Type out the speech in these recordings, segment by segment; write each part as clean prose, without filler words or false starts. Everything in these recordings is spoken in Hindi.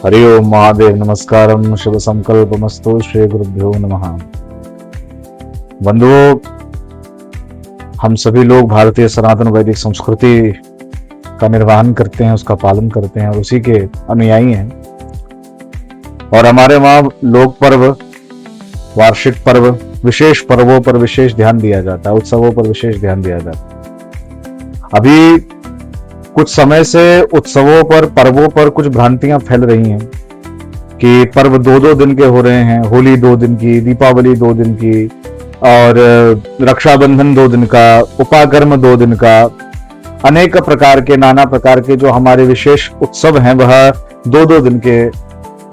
हरि ओम महादेव नमस्कारम शुभ संकल्पमस्तु श्री गुरुभ्यो नमः। बंधुओं, हम सभी लोग भारतीय सनातन वैदिक संस्कृति का निर्वहन करते हैं, उसका पालन करते हैं और उसी के अनुयायी हैं। और हमारे वहाँ लोक पर्व, वार्षिक पर्व, विशेष पर्वों पर विशेष ध्यान दिया जाता है, उत्सवों पर विशेष ध्यान दिया जाता है। अभी कुछ समय से उत्सवों पर, पर्वों पर कुछ भ्रांतियां फैल रही हैं कि पर्व 2-2 दिन के हो रहे हैं। होली 2 दिन की, दीपावली 2 दिन की और रक्षाबंधन 2 दिन का, उपाकर्म 2 दिन का, अनेक प्रकार के, नाना प्रकार के जो हमारे विशेष उत्सव हैं वह 2-2 दिन के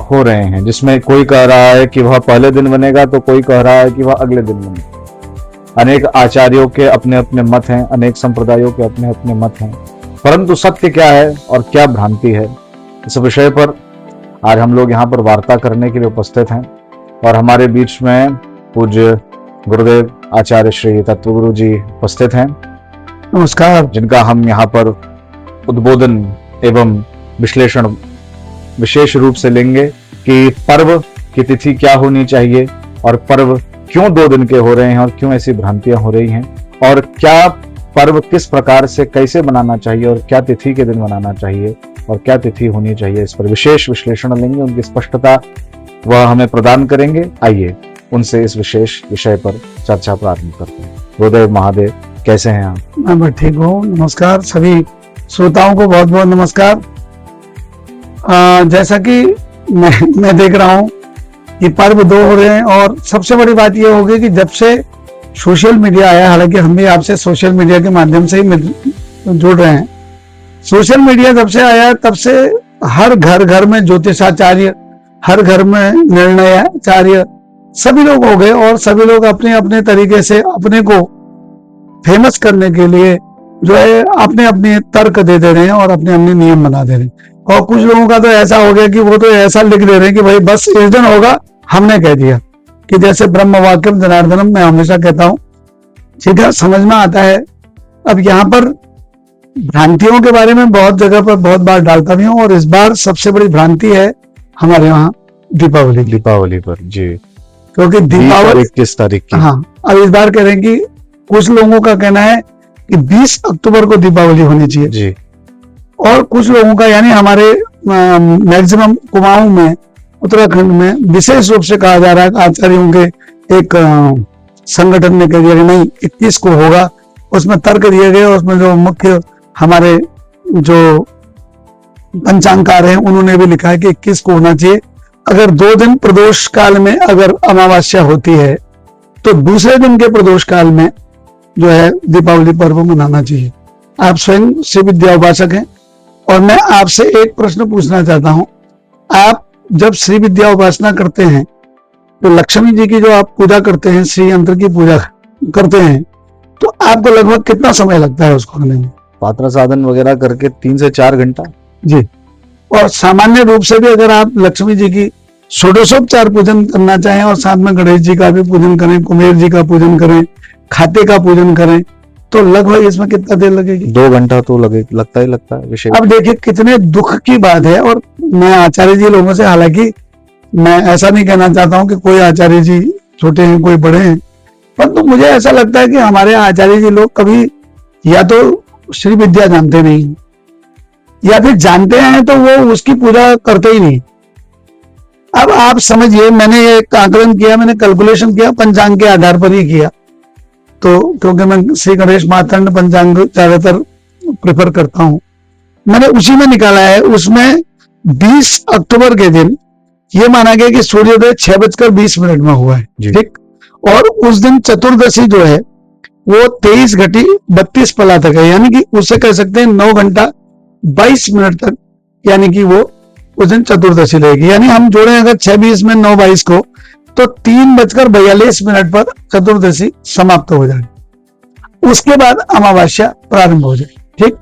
हो रहे हैं, जिसमें कोई कह रहा है कि वह पहले दिन बनेगा तो कोई कह रहा है कि वह अगले दिन बनेगा। अनेक आचार्यों के अपने अपने मत हैं, अनेक संप्रदायों के अपने अपने मत हैं, परंतु सत्य क्या है और क्या भ्रांति है, इस विषय पर आज हम लोग यहाँ पर वार्ता करने के लिए उपस्थित हैं। और हमारे बीच में पूज्य गुरुदेव आचार्य श्री तत्वगुरु जी उपस्थित हैं। नमस्कार। जिनका हम यहाँ पर उद्बोधन एवं विश्लेषण विशेष रूप से लेंगे कि पर्व की तिथि क्या होनी चाहिए और पर्व क्यों 2 दिन के हो रहे हैं और क्यों ऐसी भ्रांतियां हो रही हैं, और क्या पर्व किस प्रकार से कैसे मनाना चाहिए और क्या तिथि के दिन मनाना चाहिए और क्या तिथि होनी चाहिए, इस पर विशेष विश्लेषण लेंगे। उनकी स्पष्टता वह हमें प्रदान करेंगे। आइए उनसे इस विशेष विषय पर चर्चा प्रारंभ करते हैं। गुरुदेव महादेव, कैसे हैं आप? मैं ठीक हूँ। नमस्कार सभी श्रोताओं को, बहुत बहुत नमस्कार। जैसा कि मैं देख रहा हूँ कि पर्व 2 हो रहे हैं और सबसे बड़ी बात यह होगी कि जब से सोशल मीडिया आया, हालांकि हम भी आपसे सोशल मीडिया के माध्यम से ही जुड़ रहे हैं। सोशल मीडिया जब से आया तब से हर घर में ज्योतिषाचार्य, हर घर में निर्णयाचार्य, सभी लोग हो गए और सभी लोग अपने अपने तरीके से अपने को फेमस करने के लिए जो है अपने अपने तर्क दे रहे हैं और अपने अपने नियम बना दे रहे हैं। और कुछ लोगों का तो ऐसा हो गया कि वो तो ऐसा लिख दे रहे हैं कि भाई बस इस दिन होगा, हमने कह दिया, कि जैसे ब्रह्म वाक्यम जनार्दनम मैं हमेशा कहता हूं। ठीक है, समझ में आता है। अब यहाँ पर भ्रांतियों के बारे में बहुत जगह पर बहुत बार डालता भी हूँ और इस बार सबसे बड़ी भ्रांति है हमारे यहाँ दीपावली पर जी, क्योंकि दीपावली 21 तारीख की। हाँ, अब इस बार कह रहे हैं कि कुछ लोगों का कहना है कि 20 अक्टूबर को दीपावली होनी चाहिए जी, और कुछ लोगों का, यानी हमारे मैक्सिमम कुमाऊं में, उत्तराखंड में विशेष रूप से कहा जा रहा है, आचार्यों के एक संगठन ने कह दिया कि नहीं 21 को होगा। उसमें तर्क दिए गए, उसमें जो मुख्य हमारे जो पंचांगकार हैं उन्होंने भी लिखा है कि 21 को होना चाहिए। अगर 2 दिन प्रदोष काल में अगर अमावस्या होती है तो दूसरे दिन के प्रदोष काल में जो है दीपावली पर्व मनाना चाहिए। आप स्वयं श्री विद्या उपासक हैं और मैं आपसे एक प्रश्न पूछना चाहता हूं। आप जब श्री विद्या उपासना करते हैं तो लक्ष्मी जी की जो आप पूजा करते हैं, श्री यंत्र की पूजा करते हैं, तो आपको लगभग कितना समय लगता है उसको करने में? पात्र साधन वगैरह करके 3 से 4 घंटा जी। और सामान्य रूप से भी अगर आप लक्ष्मी जी की षोडशोपचार पूजन करना चाहें और साथ में गणेश जी का भी पूजन करें, कुबेर जी का पूजन करें, खाते का पूजन करें, तो लगभग इसमें कितना देर लगेगी? 2 घंटा तो लगता है विशेष। अब देखिए कितने दुख की बात है। और मैं आचार्य जी लोगों से, हालांकि मैं ऐसा नहीं कहना चाहता हूं कि कोई आचार्य जी छोटे हैं कोई बड़े हैं, परंतु मुझे ऐसा लगता है कि हमारे आचार्य जी लोग कभी या तो श्री विद्या जानते नहीं, या फिर जानते हैं तो वो उसकी पूजा करते ही नहीं। अब आप समझिए, मैंने एक आकलन किया, मैंने कैलकुलेशन किया, पंचांग के आधार पर ही किया, तो क्योंकि मैं श्री गणेश मार्तंड पंचांग ज्यादातर प्रेफर करता हूं, मैंने उसी में निकाला है। उसमें 20 अक्टूबर के दिन ये माना गया कि सूर्योदय 6:20 में हुआ है, ठीक। और उस दिन चतुर्दशी जो है वो 23:32 तक है, यानी कि उसे कह सकते हैं 9 घंटा 22 मिनट तक, यानी कि वो उस दिन चतुर्दशी रहेगी। यानी हम जोड़े अगर 6:20 में 9:22 को, तो 3:42 पर चतुर्दशी समाप्त हो जाएगी। उसके बाद अमावस्या प्रारंभ हो जाएगी, ठीक।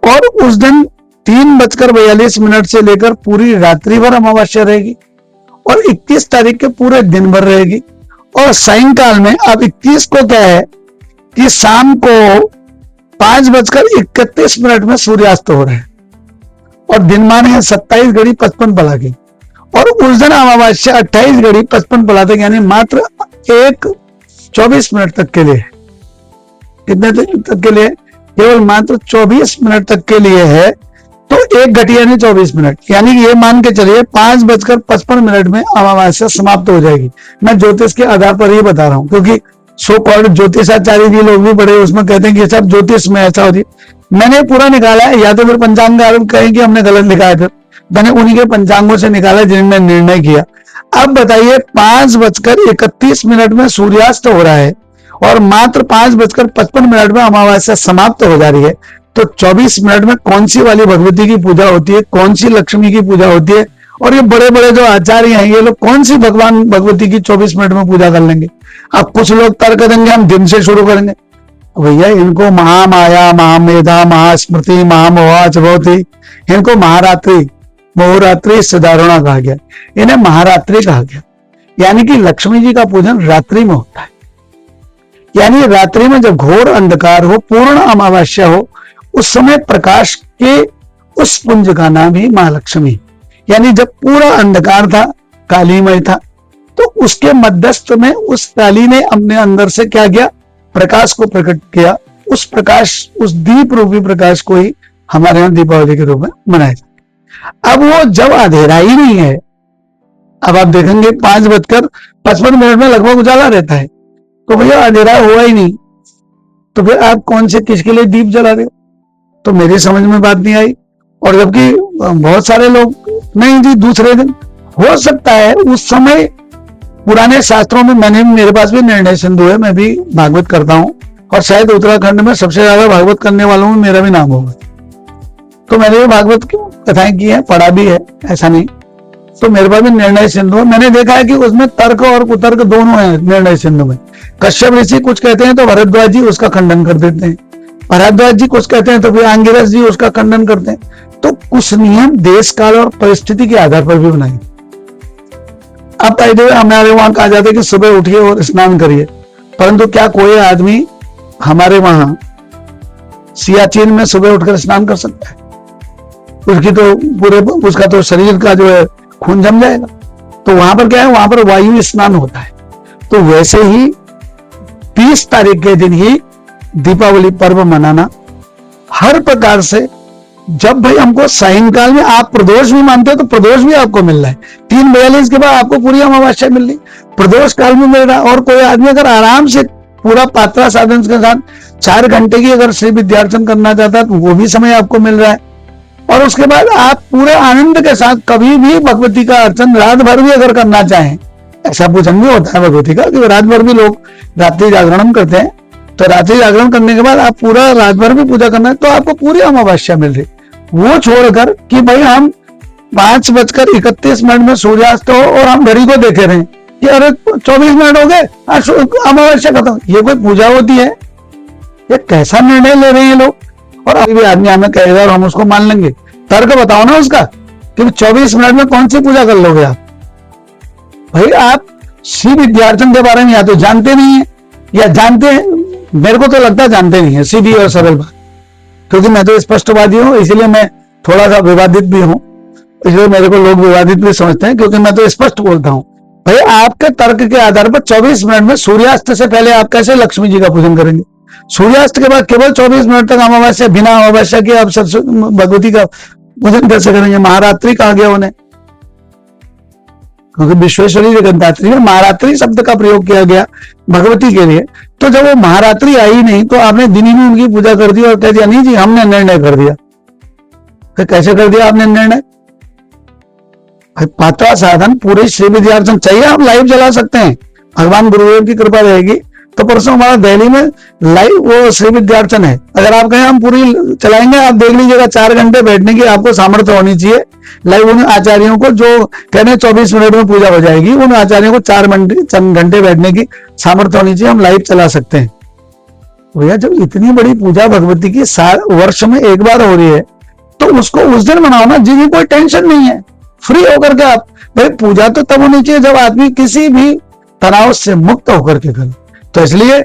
और उस दिन 3:42 से लेकर पूरी रात्रि भर अमावस्या रहेगी और 21 तारीख के पूरे दिन भर रहेगी। और सायंकाल में, अब 21 को क्या है कि शाम को 5:31 में सूर्यास्त हो रहा है और दिन मान है 27 घड़ी 55 पला के, और उस दिन अमावस्या 28 घड़ी 55 पला तक, यानी मात्र 24 मिनट तक के लिए। कितने तक के लिए? केवल मात्र 24 मिनट तक के लिए है। तो 1 घटी यानी 24 मिनट, यानी कि ये मान के चलिए 5:55 में अमावस्या समाप्त हो जाएगी। मैं ज्योतिष के आधार पर ही बता रहा हूं, क्योंकि सो कॉल्ड ज्योतिषाचार्य जी लोग भी बड़े उसमें कहते हैं कि सब ज्योतिष में ऐसा होती है। मैंने पूरा निकाला है, या तो फिर पंचांग आरोप कहें कि हमने गलत लिखा है, फिर मैंने उन्हीं के पंचांगों से निकाला जिनमें निर्णय किया। अब बताइए 5:31 में सूर्यास्त हो रहा है और मात्र 5:55 में अमावस्या समाप्त हो जा रही है। तो 24 मिनट में कौन सी वाली भगवती की पूजा होती है, कौन सी लक्ष्मी की पूजा होती है? और ये बड़े बड़े जो आचार्य हैं ये लोग कौन सी भगवान भगवती की 24 मिनट में पूजा कर लेंगे? अब कुछ लोग तर्क देंगे हम दिन से शुरू करेंगे। भैया इनको महामाया, महामेधा, महास्मृति, महामोहा भवती, इनको महारात्रि, बहुरात्रि, सदारुणा कहा गया, इन्हें महारात्रि कहा गया। यानी कि लक्ष्मी जी का पूजन रात्रि में होता है। यानी रात्रि में जब घोर अंधकार हो, पूर्ण अमावस्या हो, उस समय प्रकाश के उस पुंज का नाम ही महालक्ष्मी। यानी जब पूरा अंधकार था, कालीमय था, तो उसके मध्यस्थ में उस काली ने अपने अंदर से क्या किया? प्रकाश को प्रकट किया। उस प्रकाश, उस दीप रूपी प्रकाश को ही हमारे यहाँ दीपावली के रूप में मनाया जाता है। अब वो जब अंधेरा ही नहीं है, अब आप देखेंगे 5:55 में लगभग उजाला रहता है, तो भैया अंधेरा हुआ ही नहीं, तो फिर आप कौन से किसके लिए दीप जला रहे हो? तो मेरी समझ में बात नहीं आई। और जबकि बहुत सारे लोग नहीं जी दूसरे दिन हो सकता है, उस समय पुराने शास्त्रों में मेरे पास भी निर्णय सिंधु है, मैं भी भागवत करता हूं और शायद उत्तराखंड में सबसे ज्यादा भागवत करने वालों में मेरा भी नाम होगा। तो मैंने भी भागवत की कथाएं की है, पढ़ा भी है, ऐसा नहीं। तो मेरे पास भी निर्णय सिंधु है। मैंने देखा है कि उसमें तर्क और कुतर्क दोनों है निर्णय सिंधु में। कश्यप ऋषि कुछ कहते हैं तो भरद्वाज जी उसका खंडन कर देते हैं, भरद्वाज जी कुछ कहते हैं तो फिर आंगिरस जी उसका खंडन करते हैं। तो कुछ नियम देश काल और परिस्थिति के आधार पर भी बनाए। अब हमारे वहां कहा जाता है कि सुबह उठिए और स्नान करिए, परंतु क्या कोई आदमी हमारे वहां सियाचिन में सुबह उठकर स्नान कर सकता है? उसकी तो पूरे उसका तो शरीर का जो है खून जम जाएगा। तो वहां पर क्या है, वहां पर वायु स्नान होता है। तो वैसे ही 30 तारीख के दिन ही दीपावली पर्व मनाना हर प्रकार से, जब भाई हमको सायंकाल में आप प्रदोष भी मानते हो तो प्रदोष भी आपको मिल रहा है, 3:42 के बाद आपको पूरी अमावस्या मिल रही, प्रदोष काल में मिल रहा है। और कोई आदमी अगर आराम से पूरा पात्रा साधन के साथ 4 घंटे की अगर श्री विद्यार्चन करना चाहता है तो वो भी समय आपको मिल रहा है। और उसके बाद आप पूरे आनंद के साथ कभी भी भगवती का अर्चन रात भर भी अगर करना चाहें, ऐसा पूजन भी होता है भगवती का कि रात भर भी लोग रात्रि जागरण करते हैं, तो रात्रि जागरण करने के बाद आप पूरा रात भर भी पूजा करना है तो आपको पूरी अमावस्या मिल रही। वो छोड़कर कि भाई हम 5:31 में सूर्यास्त हो और हम घड़ी को देखे रहे कि अरे 24 मिनट हो गए अमावस्या खत्म, ये कोई पूजा होती है? ये कैसा निर्णय ले रहे हैं लोग? और अभी भी आदमी हमें कहेगा और हम उसको मान लेंगे। तर्क बताओ ना उसका कि 24 मिनट में कौन सी पूजा कर लोगे आप? भाई आप श्री विद्यार्चन के बारे में या तो जानते नहीं है या जानते हैं, मेरे को तो लगता है जानते नहीं है, सीधी और सरल बात। क्योंकि मैं तो स्पष्टवादी हूं, इसलिए मैं थोड़ा सा विवादित भी हूं, इसलिए मेरे को लोग विवादित भी समझते हैं, क्योंकि मैं तो स्पष्ट बोलता हूं। भाई आपके तर्क के आधार पर 24 मिनट में सूर्यास्त से पहले आप कैसे लक्ष्मी जी का पूजन करेंगे? सूर्यास्त के बाद केवल 24 मिनट तक अमावस्या, बिना अमावस्या के आप भगवती का पूजन कैसे करेंगे? महारात्रि कहा गया उन्हें, क्योंकि विश्वेश्वरी जगन्धात्री में महारात्रि शब्द का प्रयोग किया गया भगवती के लिए। तो जब वो महारात्रि आई नहीं तो आपने दिन ही में उनकी पूजा कर दी और कह दिया नहीं जी हमने निर्णय कर दिया। तो कैसे कर दिया आपने निर्णय? पात्रा साधन पूरे श्री विद्यार्चन चाहिए, आप लाइव चला सकते हैं, भगवान गुरुदेव की कृपा रहेगी तो परसों हमारा दिल्ली में लाइव वो श्री विद्यार्चन है। अगर आप कहें हम पूरी चलाएंगे, आप देख लीजिएगा 4 घंटे बैठने की आपको सामर्थ्य होनी चाहिए। लाइव उन आचार्यों को जो कहने 24 मिनट में पूजा हो जाएगी, उन आचार्यों को 4 घंटे बैठने की सामर्थ्य होनी चाहिए, हम लाइव चला सकते हैं। भैया जब इतनी बड़ी पूजा भगवती की वर्ष में एक बार हो रही है तो उसको उस दिन मनाओ ना, जिसकी कोई टेंशन नहीं है, फ्री होकर के आप। भाई पूजा तो तब होनी चाहिए जब आदमी किसी भी तनाव से मुक्त होकर के करे। तो इसलिए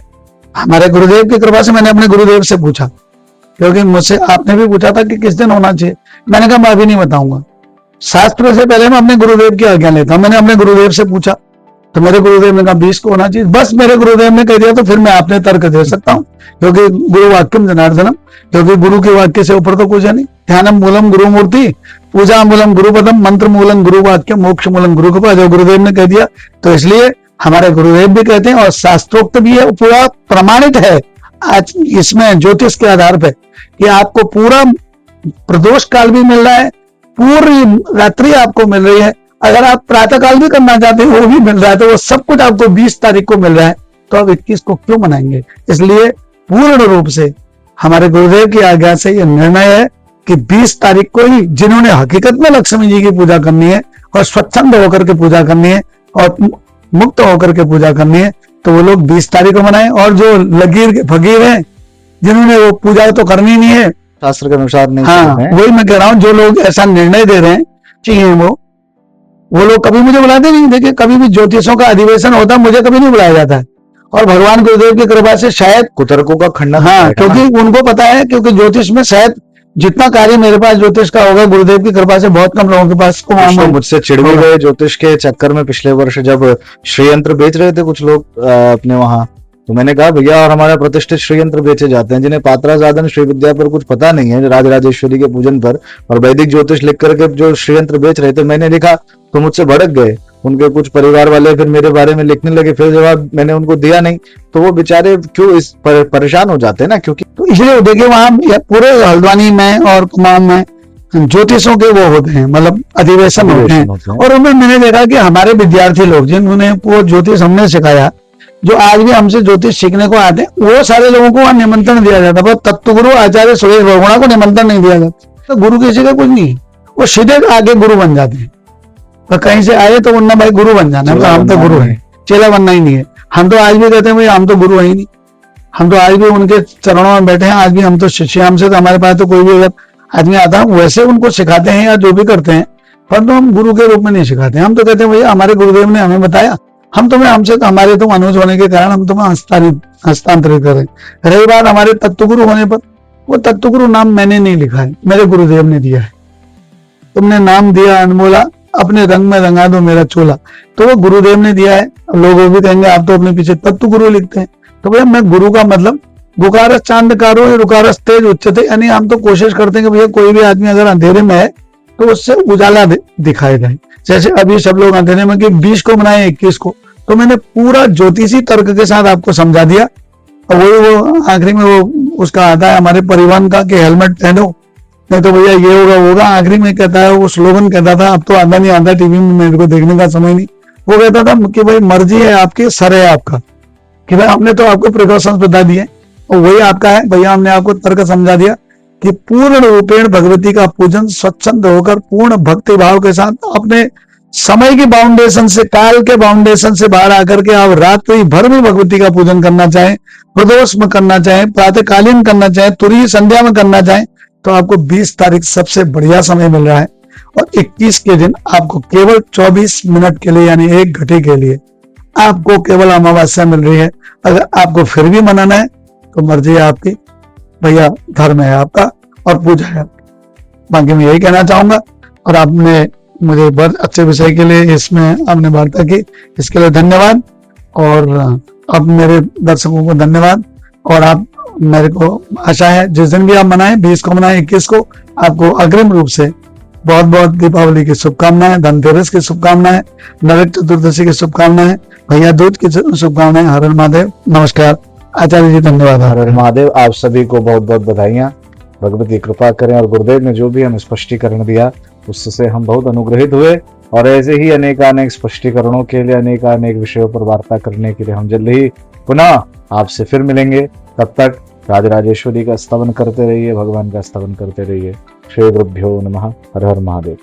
हमारे गुरुदेव की कृपा से मैंने अपने गुरुदेव से पूछा, क्योंकि मुझसे आपने भी पूछा था कि किस दिन होना चाहिए, मैंने कहा मैं अभी नहीं बताऊंगा, शास्त्र से पहले मैं अपने गुरुदेव की आज्ञा लेता हूं। मैंने अपने गुरुदेव से पूछा तो मेरे गुरुदेव ने कहा 20 को होना चाहिए, बस मेरे गुरुदेव ने कह दिया तो फिर मैं अपने तर्क दे सकता हूँ, क्योंकि गुरु वाक्यम जनार्दनम, क्योंकि गुरु के वाक्य से ऊपर तो कुछ है नहीं। ध्यानम मूलम गुरु मूर्ति, पूजा मूलम गुरुपदम, मंत्र मूलम गुरु वाक्य, मोक्ष मूलम गुरु कृपा, जो गुरुदेव ने कह दिया तो इसलिए हमारे गुरुदेव भी कहते हैं और शास्त्रोक्त भी है, पूरा प्रमाणित है आज इसमें ज्योतिष के आधार पर कि आपको पूरा प्रदोष काल भी मिल रहा है, पूरी रात्रि आपको मिल रही है, अगर आप प्रातः काल भी करना चाहते हैं वो भी मिल रहा है, तो वो सब कुछ आपको 20 तारीख को मिल रहा है, तो आप 21 को क्यों मनाएंगे। इसलिए पूर्ण रूप से हमारे गुरुदेव की आज्ञा से ये निर्णय है कि 20 तारीख को ही जिन्होंने हकीकत में लक्ष्मी जी की पूजा करनी है और स्वच्छंद होकर के पूजा करनी है और मुक्त होकर के पूजा करनी है, तो वो लोग 20 तारीख को मनाएं। और जो लगीर के फकीर हैं जिन्होंने वो पूजा तो करनी नहीं है, शास्त्र के अनुसार नहीं हाँ करते हैं। वही मैं कह रहा हूँ, जो लोग ऐसा निर्णय दे रहे हैं चाहिए वो लोग कभी मुझे बुलाते नहीं। देखिए कभी भी ज्योतिषों का अधिवेशन होता है मुझे कभी नहीं बुलाया जाता है, और भगवान गुरुदेव की कृपा से शायद कुतर्कों का खंडन हाँ, होता है क्योंकि उनको पता है, क्योंकि ज्योतिष में शायद जितना कार्य मेरे पास ज्योतिष का होगा गुरुदेव की कृपा से बहुत कम लोगों के पास को कुछ लोग मुझसे चिढ़ भी गए ज्योतिष के चक्कर में पिछले वर्ष जब श्रीयंत्र बेच रहे थे कुछ लोग अपने वहां, तो मैंने कहा भैया और हमारे प्रतिष्ठित श्रीयंत्र बेचे जाते हैं जिन्हें पात्रा साधन श्री विद्या पर कुछ पता नहीं है, राजराजेश्वरी के पूजन पर, और वैदिक ज्योतिष लिख करके जो श्रीयंत्र बेच रहे थे मैंने लिखा तो मुझसे भड़क गए। उनके कुछ परिवार वाले फिर मेरे बारे में लिखने लगे, फिर जवाब मैंने उनको दिया नहीं, तो वो बेचारे क्यों इस परेशान हो जाते हैं ना, क्योंकि तो इसलिए देखिए वहां पूरे हल्द्वानी में और कुमाऊं में ज्योतिषों के वो होते हैं, मतलब अधिवेशन होते हैं, और उनमें मैंने देखा कि हमारे विद्यार्थी लोग जिन्होंने वो ज्योतिष हमने सिखाया, जो आज भी हमसे ज्योतिष सीखने को आते हैं, वो सारे लोगों को वहां निमंत्रण दिया जाता है। तत्व गुरु आचार्य सुरेश बहुगुणा को निमंत्रण नहीं दिया जाता, तो गुरु किसी का कुछ नहीं है, वो सीधे आगे गुरु बन जाते हैं। तो कहीं से आए तो उन्ना भाई गुरु बन जाना, हम तो गुरु है, चेला बनना ही नहीं है। हम तो आज भी कहते हैं भाई हम तो गुरु है ही नहीं, हम तो आज भी उनके चरणों में बैठे हैं, आज भी हम तो शिष्य, हमसे तो हमारे पास तो कोई भी अगर आदमी आता है वैसे उनको सिखाते हैं या जो भी करते हैं, परंतु हम गुरु के रूप में नहीं सिखाते। हम तो कहते हैं भैया हमारे गुरुदेव ने हमें बताया, हम तुम्हें हमसे हमारे तुम अनुज होने के कारण हम तुम्हें हस्तांतरित करें। रही बात हमारे तत्वगुरु होने पर, वो तत्वगुरु नाम मैंने नहीं लिखा है, मेरे गुरुदेव ने दिया है। तुमने नाम दिया अनमोला, अपने रंग में रंगा दो मेरा चोला, तो वो गुरुदेव ने दिया है। लोग वो भी कहेंगे आप तो अपने पीछे तत्वगुरु लिखते हैं, तो भैया मैं गुरु का मतलब गुकारस चांदकारो रुकारस तेज उच्चते, यानी हम तो कोशिश करते हैं कि भैया कोई भी आदमी अगर अंधेरे में है तो उससे उजाला दिखाई दे। जैसे अभी सब लोग अंधेरे में कि 20 को मनाए 21 को, तो मैंने पूरा ज्योतिषी तर्क के साथ आपको समझा दिया। और वो आखिरी में वो उसका आता है हमारे परिवहन का कि हेलमेट पहनो, नहीं तो भैया ये होगा होगा। आखिरी में कहता है वो स्लोगन कहता था, अब तो आधा नहीं आता, टीवी में मेरे को देखने का समय नहीं, वो कहता था कि भाई मर्जी है आपकी, सर है आपका, कि भाई हमने तो आपको प्रिकॉशंस बता दिए और वही आपका है भैया, हमने आपको तर्क समझा दिया कि पूर्ण रूपेण भगवती का पूजन स्वच्छंद होकर पूर्ण भक्ति भाव के साथ अपने समय की बाउंडेशन से, काल के बाउंडेशन से बाहर आकर के आप रात्रि भर में भगवती का पूजन करना चाहें, प्रदोष में करना चाहें, प्रातःकालीन करना चाहें, तुरीय संध्या में करना चाहें, तो आपको 20 तारीख सबसे बढ़िया समय मिल रहा है। और 21 के दिन आपको केवल 24 मिनट के लिए यानी 1 घंटे के लिए आपको केवल अमावस्या मिल रही है। अगर आपको फिर भी मनाना है तो मर्जी है आपकी, भैया धर्म है आपका और पूजा है आपकी। बाकी मैं यही कहना चाहूंगा, और आपने मुझे बहुत अच्छे विषय के लिए इसमें आपने वार्ता की, इसके लिए धन्यवाद। और अब मेरे दर्शकों को धन्यवाद। और आप मेरे को आशा है जिस दिन भी आप मनाएं, 20 को मनाएं, 21 को, आपको अग्रिम रूप से बहुत बहुत दीपावली की शुभकामनाएं, धनतेरस की शुभकामनाएं, नरक चतुर्दशी की शुभकामनाएं, भैया दूज की शुभकामनाएं। हर हर महादेव, नमस्कार आचार्य जी, धन्यवाद। हर हर महादेव। आप सभी को बहुत बहुत बधाइयाँ, भगवती कृपा करें। और गुरुदेव ने जो भी हमें स्पष्टीकरण दिया उससे हम बहुत अनुग्रहित हुए, और ऐसे ही अनेकानेक स्पष्टीकरणों के लिए, अनेकानेक विषयों पर वार्ता करने के लिए हम जल्द ही पुनः आपसे फिर मिलेंगे। तब तक राजराजेश्वरी का स्तवन करते रहिए, भगवान का स्तवन करते रहिए। श्री गुरुभ्यो नमः। हर हर महादेव।